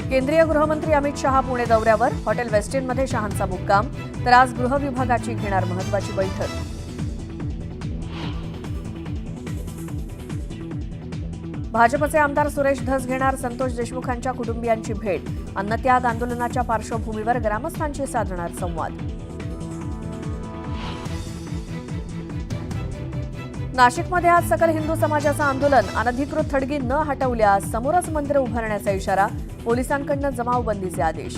केंद्रीय गृहमंत्री अमित शहा पुणे दौऱ्यावर. हॉटेल वेस्टिनमध्ये शहांचा मुक्काम. तर आज गृह विभागाची घेणार महत्त्वाची बैठक. भाजपचे आमदार सुरेश धस घेणार संतोष देशमुखांच्या कुटुंबियांची भेट. अन्नत्याग आंदोलनाच्या पार्श्वभूमीवर ग्रामस्थांशी साधणार संवाद. नाशिकमध्ये आज सकल हिंदू समाजाचं आंदोलन. अनधिकृत थडगी न हटवल्यास समोरच मंदिर उभारण्याचा इशारा. पोलिसांकडून जमावबंदीचे आदेश.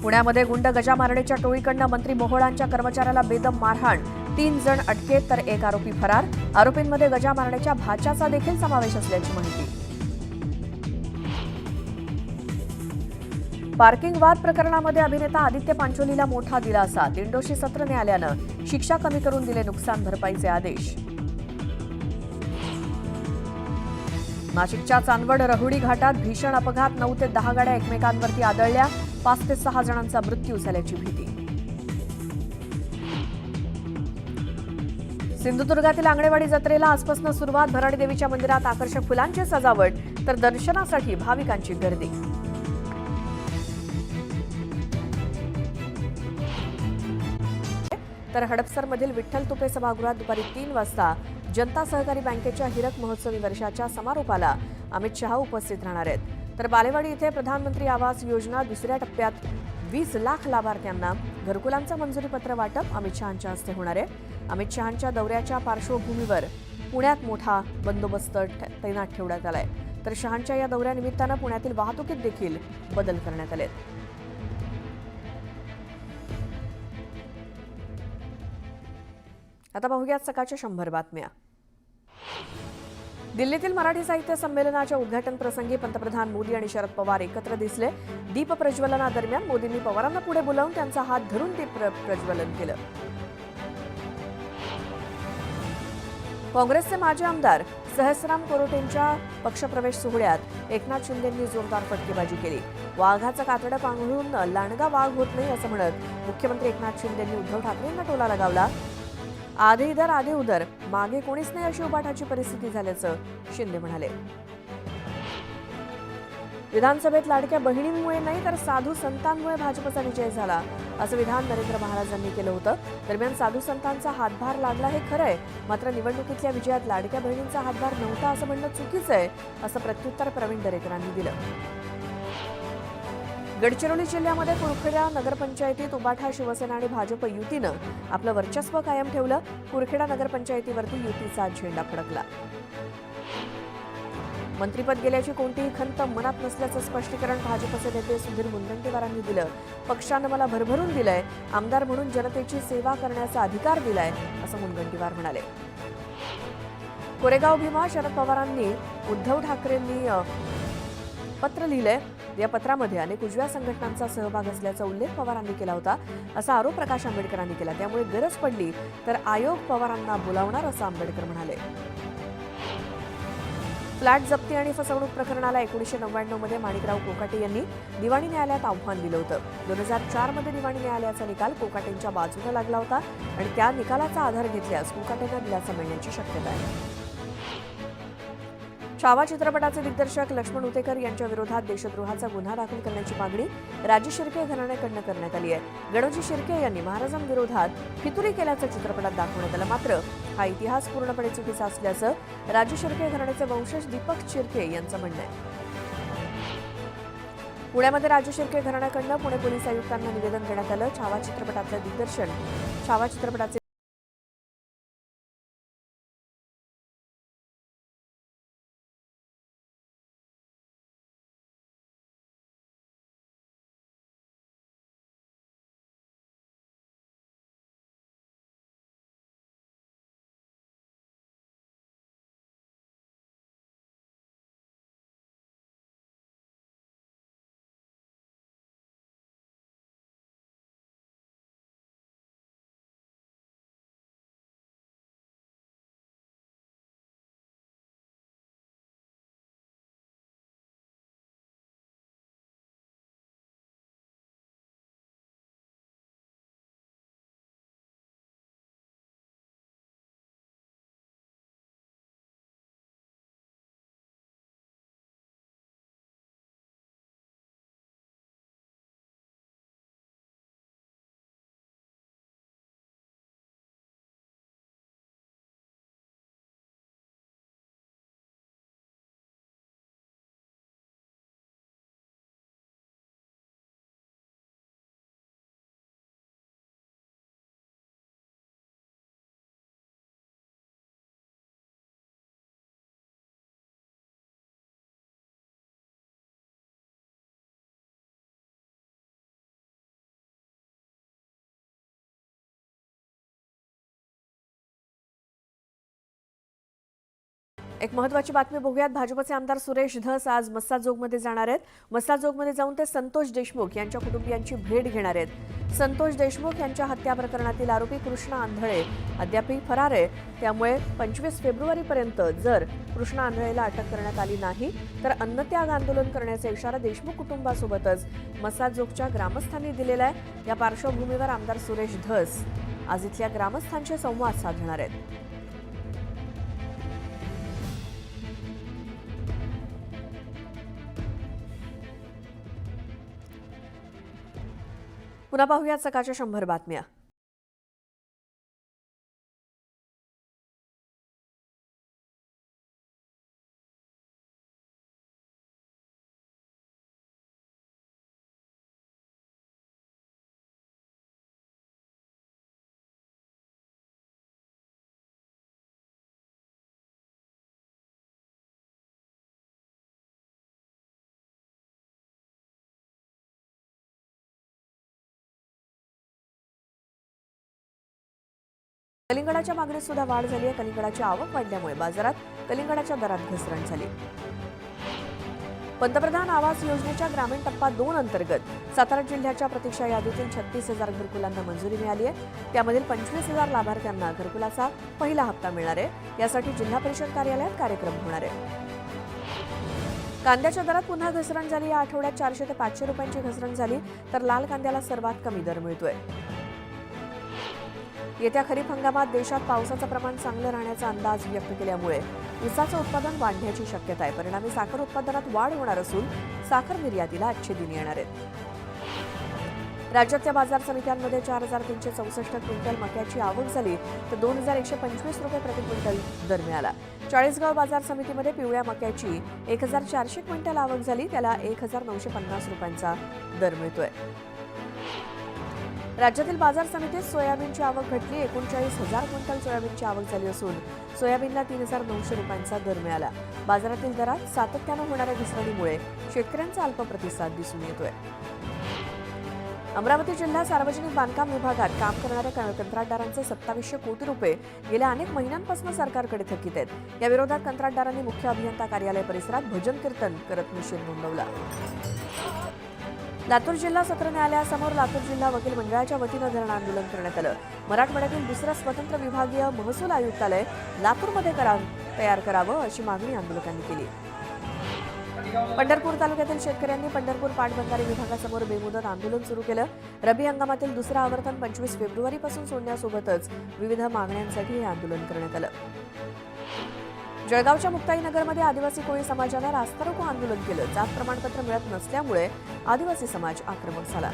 पुण्यामध्ये गुंड गजा मारणेच्या टोळीकडून मंत्री मोहोळांच्या कर्मचाऱ्याला बेदम मारहाण. 3 जण अटकेत तर 1 आरोपी फरार. आरोपींमध्ये गजा मारणेच्या भाच्याचा देखील समावेश असल्याची माहिती. पार्किंग वाद प्रकरणामध्ये अभिनेता आदित्य पांचोलीला मोठा दिलासा. दिंडोशी सत्र न्यायालयानं शिक्षा कमी करून दिले नुकसान भरपाईचे आदेश. नाशिकच्या चांदवड रहुडी घाटात भीषण अपघात. 9 ते 10 गाड्या एकमेकांवरती आदळल्या. 5 ते 6 जणांचा मृत्यू झाल्याची भीती. सिंधुदुर्गातील आंगणेवाडी जत्रेला आजपासून सुरुवात. भराडी देवीच्या मंदिरात आकर्षक फुलांची सजावट तर दर्शनासाठी भाविकांची गर्दी. तर हडपसरमधील विठ्ठल तुपे सभागृहात दुपारी 3 वाजता जनता सहकारी बँकेच्या हिरक महोत्सवी वर्षाच्या समारोपाला अमित शहा उपस्थित राहणार आहेत. तर बालेवाडी इथे प्रधानमंत्री आवास योजना दुसऱ्या टप्प्यात 20 लाख लाभार्थ्यांना घरकुलांचं मंजुरी पत्र वाटप अमित शहांच्या हस्ते होणार आहे. अमित शहांच्या दौऱ्याच्या पार्श्वभूमीवर पुण्यात मोठा बंदोबस्त तैनात ठेवण्यात आलाय. तर शहांच्या या दौऱ्यानिमित्तानं पुण्यातील वाहतुकीत देखील बदल करण्यात आले. आता पाहूयात सकाळच्या 100 बातम्या. दिल्लीतील मराठी साहित्य संमेलनाच्या उद्घाटन प्रसंगी पंतप्रधान मोदी आणि शरद पवार एकत्र दिसले. दीप प्रज्वलनादरम्यान मोदींनी पवारांना पुढे बोलावून त्यांचा हात धरून दीप प्रज्वलन केलं. काँग्रेसचे माजी आमदार सहस्राम कोरोटेंच्या पक्षप्रवेश सोहळ्यात एकनाथ शिंदेंनी जोरदार फटकेबाजी केली. वाघाचं कातडं पांघरून लांडगा वाघ होत नाही असं म्हणत मुख्यमंत्री एकनाथ शिंदेंनी उद्धव ठाकरेंना टोला लगावला. आधे इधर आधे उधर, मागे कोणीच नाही अशी उभाटाची परिस्थिती झाल्याचं शिंदे म्हणाले. विधानसभेत लाडक्या बहिणींमुळे नाही तर साधू संतांमुळे भाजपचा विजय झाला असं विधान नरेंद्र महाराजांनी केलं होतं. दरम्यान साधू संतांचा हातभार लागला हे खरंय, मात्र निवडणुकीतल्या विजयात लाडक्या बहिणींचा हातभार नव्हता असं म्हणणं चुकीचं आहे असं प्रत्युत्तर प्रवीण दरेकरांनी दिलं. गडचिरोली जिल्ह्यामध्ये कुरखेडा नगरपंचायतीत उबाठा शिवसेना आणि भाजप युतीनं आपलं वर्चस्व कायम ठेवलं. कुरखेडा नगरपंचायतीवरती युतीचा झेंडा फडकला. मंत्रिपद गेल्याची कोणतीही खंत मनात नसल्याचं स्पष्टीकरण भाजपचे नेते सुधीर मुनगंटीवारांनी दिलं. पक्षानं मला भरभरून दिलंय, आमदार म्हणून जनतेची सेवा करण्याचा अधिकार दिलाय असं मुनगंटीवार म्हणाले. कोरेगाव भीमा शरद पवारांनी उद्धव ठाकरेंनी पत्र लिहिलंय. या पत्रामध्ये अनेक उजव्या संघटनांचा सहभाग असल्याचा उल्लेख पवारांनी केला होता असा आरोप प्रकाश आंबेडकरांनी केला. त्यामुळे गरज पडली तर आयोग पवारांना बोलावणार असं आंबेडकर म्हणाले. फ्लॅट जप्ती आणि फसवणूक प्रकरणाला 1999 मध्ये माणिकराव कोकाटे यांनी दिवाणी न्यायालयात आव्हान दिलं होतं. 2004 मध्ये दिवाणी न्यायालयाचा निकाल कोकाटेंच्या बाजूने लागला होता आणि त्या निकालाचा आधार घेतल्यास कोकाटेंना दिलासा मिळण्याची शक्यता आहे. छावा चित्रपटाचे दिग्दर्शक लक्ष्मण उतेकर यांच्या विरोधात देशद्रोहाचा गुन्हा दाखल करण्याची मागणी राजू शिर्के घराण्याकडून करण्यात आली आहे. गणोजी शिर्के यांनी महाराजांविरोधात फितुरी केल्याचं चित्रपटात दाखवण्यात आलं. मात्र हा इतिहास पूर्णपणे चुकीचा असल्याचं राजू शिर्के घराण्याचे वंशज दीपक शिर्के यांचं म्हणणं आहे. पुण्यामध्ये राजू शिर्के घराण्याकडून पुणे पोलीस आयुक्तांना निवेदन देण्यात आलं. छावा चित्रपटाचे एक महत्त्वाची बातमी बघूयात। भाजपचे आमदार सुरेश धस आज मस्साजोगमध्ये जाणार आहेत। मस्साजोगमध्ये जाऊन ते संतोष देशमुख यांच्या कुटुंबियांची भेट घेणार आहेत। संतोष देशमुख यांच्या हत्या प्रकरणातील आरोपी कृष्णा आंधळे अद्यापही फरार आहे। त्यामुळे 25 फेब्रुवारीपर्यंत जर कृष्णा आंधळेला अटक करण्यात आली नाही तर अन्नत्याग आंदोलन करण्याचा इशारा देशमुख कुटुंबासोबतच मस्साजोगच्या ग्रामस्थांनी दिलेला आहे। या पार्श्वभूमीवर आमदार सुरेश धस आज इथल्या ग्रामस्थांशी संवाद साधणार आहेत। पुन्हा पाहूयात सकाळच्या 100 बातम्या। कलिंगडाच्या मागणीत सुद्धा वाढ झाली आहे। कलिंगडाची आवक वाढल्यामुळे बाजारात कलिंगडाच्या दरात घसरण झाली। पंतप्रधान आवास योजनेच्या ग्रामीण टप्पा 2 अंतर्गत सातारा जिल्ह्याच्या प्रतीक्षा यादीतील 36,000 घरकुलांना मंजुरी मिळाली आहे। त्यामधील 25,000 लाभार्थ्यांना घरकुलाचा पहिला हप्ता मिळणार आहे। यासाठी जिल्हा परिषद कार्यालयात कार्यक्रम होणार आहे। कांद्याच्या दरात पुन्हा घसरण झाली। या आठवड्यात 400 ते 500 रुपयांची घसरण झाली, तर लाल कांद्याला सर्वात कमी दर मिळतोय। येत्या खरीप हंगामात देशात पावसाचं प्रमाण चांगलं राहण्याचा अंदाज व्यक्त केल्यामुळे ऊसाचं उत्पादन वाढण्याची शक्यता आहे। परिणामी साखर उत्पादनात वाढ होणार असून साखर निर्यातीला अच्छे दिन येणार आहेत। राज्यातल्या बाजार समित्यांमध्ये 4,364 क्विंटल मक्याची आवक झाली, तर 2,125 रुपये प्रति क्विंटल दर मिळाला। चाळीसगाव बाजार समितीमध्ये पिवळ्या मक्याची 1,400 क्विंटल आवक झाली, त्याला 1,950 रुपयांचा दर मिळतोय। राज्यातील बाजार समितीत सोयाबीनची आवक घटली। 39,000 क्विंटल सोयाबीनची आवक झाली असून सोयाबीनला 3,900 रुपयांचा दर मिळाला। बाजारातील दरात सातत्यानं होणाऱ्या घसरणीमुळे शेतकऱ्यांचा अल्प प्रतिसाद दिसून येतोय। अमरावती जिल्हा सार्वजनिक बांधकाम विभागात काम करणाऱ्या कंत्राटदारांचे 2700 कोटी रुपये गेल्या अनेक महिन्यांपासून सरकारकडे थकीत आहेत। या विरोधात कंत्राटदारांनी मुख्य अभियंता कार्यालय परिसरात भजन कीर्तन करत निषेध नोंदवला। लातूर जिल्हा सत्र न्यायालयासमोर लातूर जिल्हा वकील मंडळाच्या वतीनं धरणं आंदोलन करण्यात आलं। मराठवाड्यातील दुसरं स्वतंत्र विभागीय महसूल आयुक्तालय लातूरमध्ये तयार करावं अशी मागणी आंदोलकांनी केली। पंढरपूर तालुक्यातील शेतकऱ्यांनी पंढरपूर पाटबंधारे विभागासमोर बेमुदत आंदोलन सुरू केलं। रब्बी हंगामातील दुसरं आवर्तन 25 फेब्रुवारीपासून सोडण्यासोबतच विविध मागण्यांसाठी हे आंदोलन करण्यात आलं। जळगावच्या मुक्ताईनगरमध्ये आदिवासी कोळी समाजानं रास्ता रोको आंदोलन केलं। जात प्रमाणपत्र मिळत नसल्यामुळे आदिवासी समाज आक्रमक झाला।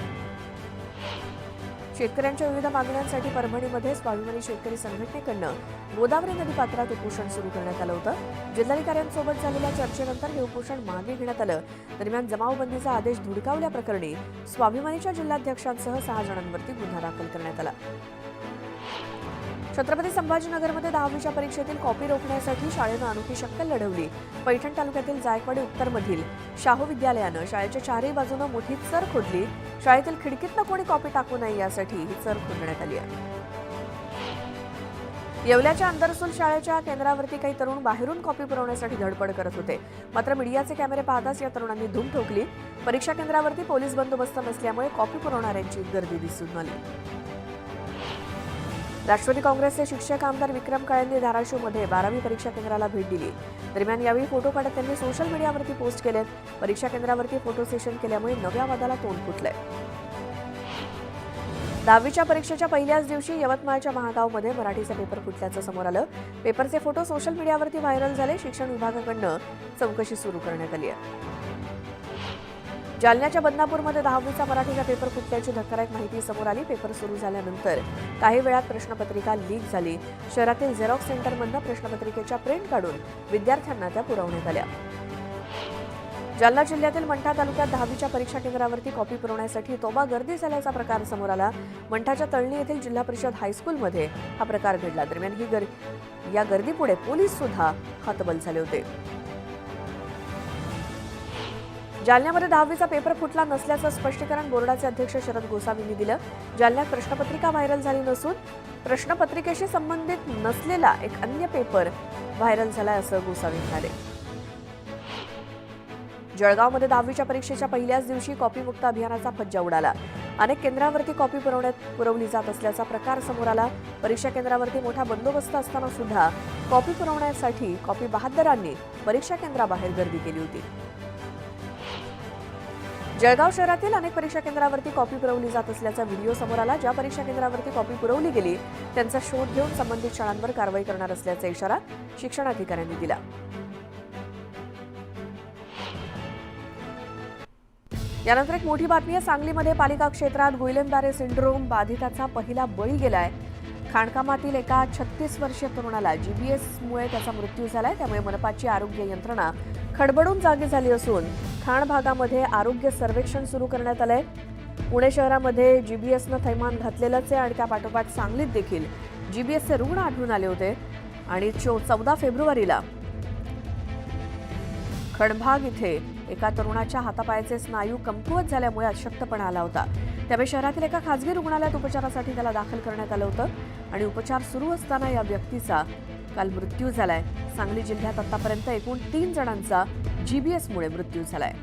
शेतकऱ्यांच्या विविध मागण्यांसाठी परभणीमध्ये स्वाभिमानी शेतकरी संघटनेकडनं गोदावरी नदीपात्रात उपोषण सुरू करण्यात आलं होतं। जिल्हाधिकाऱ्यांसोबत झालेल्या चर्चेनंतर हे उपोषण मागे घेण्यात आलं। दरम्यान जमावबंदीचा आदेश धुडकावल्याप्रकरणी स्वाभिमानीच्या जिल्हाध्यक्षांसह 6 जणांवरती गुन्हा दाखल करण्यात आला। छत्रपती संभाजीनगरमध्ये 10वीच्या परीक्षेतील कॉपी रोखण्यासाठी शाळेनं अनोखी शक्कल लढवली। पैठण तालुक्यातील जायकवाडी उत्तरमधील शाहू विद्यालयानं शाळेच्या चारही बाजूनं मोठी चर खोदली। शाळेतील खिडकीतनं कोणी कॉपी टाकू नये यासाठी ही चर खोदण्यात आली आहे। येवल्याच्या अंदरसूल शाळेच्या केंद्रावरती काही तरुण बाहेरून कॉपी पुरवण्यासाठी धडपड करत होते, मात्र मीडियाचे कॅमेरे पाहताच या तरुणांनी धूम ठोकली। परीक्षा केंद्रावरती पोलीस बंदोबस्त नसल्यामुळे कॉपी पुरवणाऱ्यांची गर्दी दिसून आली। राष्ट्रवादी काँग्रेसचे शिक्षक आमदार विक्रम काळेंनी धाराशिवमध्ये 12वी परीक्षा केंद्राला भेट दिली। दरम्यान यावेळी फोटो काढत त्यांनी सोशल मीडियावरती पोस्ट केलेत। परीक्षा केंद्रावरती फोटो सेशन केल्यामुळे नव्या वादाला तोंड फुटलंय। 10वीच्या परीक्षेच्या पहिल्याच दिवशी यवतमाळच्या महागावमध्ये मराठीचा पेपर फुटल्याचं समोर आलं। पेपरचे फोटो सोशल मीडियावरती व्हायरल झाले। शिक्षण विभागाकडनं चौकशी सुरू करण्यात आली आहे। जालन्याच्या बदनापूरमध्ये 10वीचा मराठीचा पेपर फुटल्याची धक्कादायक माहिती समोर आली। पेपर सुरू झाल्यानंतर काही वेळात प्रश्नपत्रिका लीक झाली। शहरातील झेरॉक्स सेंटरमधून प्रश्नपत्रिकेच्या प्रिंट काढून विद्यार्थ्यांना त्या पुरवण्यात आल्या। जालना जिल्ह्यातील मंठा तालुक्यात 10वीच्या परीक्षा केंद्रावरती कॉपी पुरवण्यासाठी तोबा गर्दी झाल्याचा प्रकार समोर आला। मंठाच्या तळणी येथील जिल्हा परिषद हायस्कूलमध्ये हा प्रकार घडला। दरम्यान या गर्दीपुढे पोलीस सुद्धा हतबल झाले होते। जालन्यामध्ये 10वीचा पेपर फुटला नसल्याचं स्पष्टीकरण बोर्डाचे अध्यक्ष शरद गोसावींनी दिलं। जालन्यात प्रश्नपत्रिका व्हायरल झाली नसून प्रश्नपत्रिकेशी संबंधित नसलेला एक अन्य पेपर व्हायरल झालाय असं गोसावी म्हणाले. जळगावमध्ये 10वीच्या परीक्षेच्या पहिल्याच दिवशी कॉपीमुक्त अभियानाचा फज्जा उडाला. अनेक केंद्रावरती कॉपी पुरवली जात असल्याचा प्रकार समोर आला. परीक्षा केंद्रावरती मोठा बंदोबस्त असताना सुद्धा कॉपी पुरवण्यासाठी कॉपी बहाद्दरांनी परीक्षा केंद्राबाहेर गर्दी केली होती. जळगाव शहरातील अनेक परीक्षा केंद्रावरती कॉपी पुरवली जात असल्याचा व्हिडिओ समोर आला. ज्या परीक्षा केंद्रावरती कॉपी पुरवली गेली त्यांचा शोध घेऊन संबंधित शाळांवर कारवाई करणार असल्याचा इशारा शिक्षणाधिकाऱ्यांनी दिला. यानंतर एक मोठी बातमी आहे. सांगलीमध्ये पालिका क्षेत्रात गुईलेमदारे सिंड्रोम बाधिताचा पहिला बळी गेलाय. खाणकामातील एका 36 वर्षीय तरुणाला जीबीएसमुळे त्याचा मृत्यू झालाय. त्यामुळे मनपाची आरोग्य यंत्रणा खडबडून जागी झाली असून खाण भागामध्ये आरोग्य सर्वेक्षण सुरू करण्यात आलंय. पुणे शहरामध्ये जीबीएसनं थैमान घातलेलंच आहे आणि त्या पाठोपाठ सांगलीत देखील जीबीएसचे रुग्ण आढळून आले होते. आणि 14 फेब्रुवारीला खडभाग इथे एका तरुणाच्या हातापायाचे स्नायू कमकुवत झाल्यामुळे अशक्तपणा आला होता. त्यामुळे शहरातील एका खासगी रुग्णालयात उपचारासाठी त्याला दाखल करण्यात आलं होतं आणि उपचार सुरू असताना या व्यक्तीचा काल मृत्यू झालाय. सांगली जिल्ह्यात आतापर्यंत एकूण 3 जणांचा जीबीएसमुळे मृत्यू झालाय.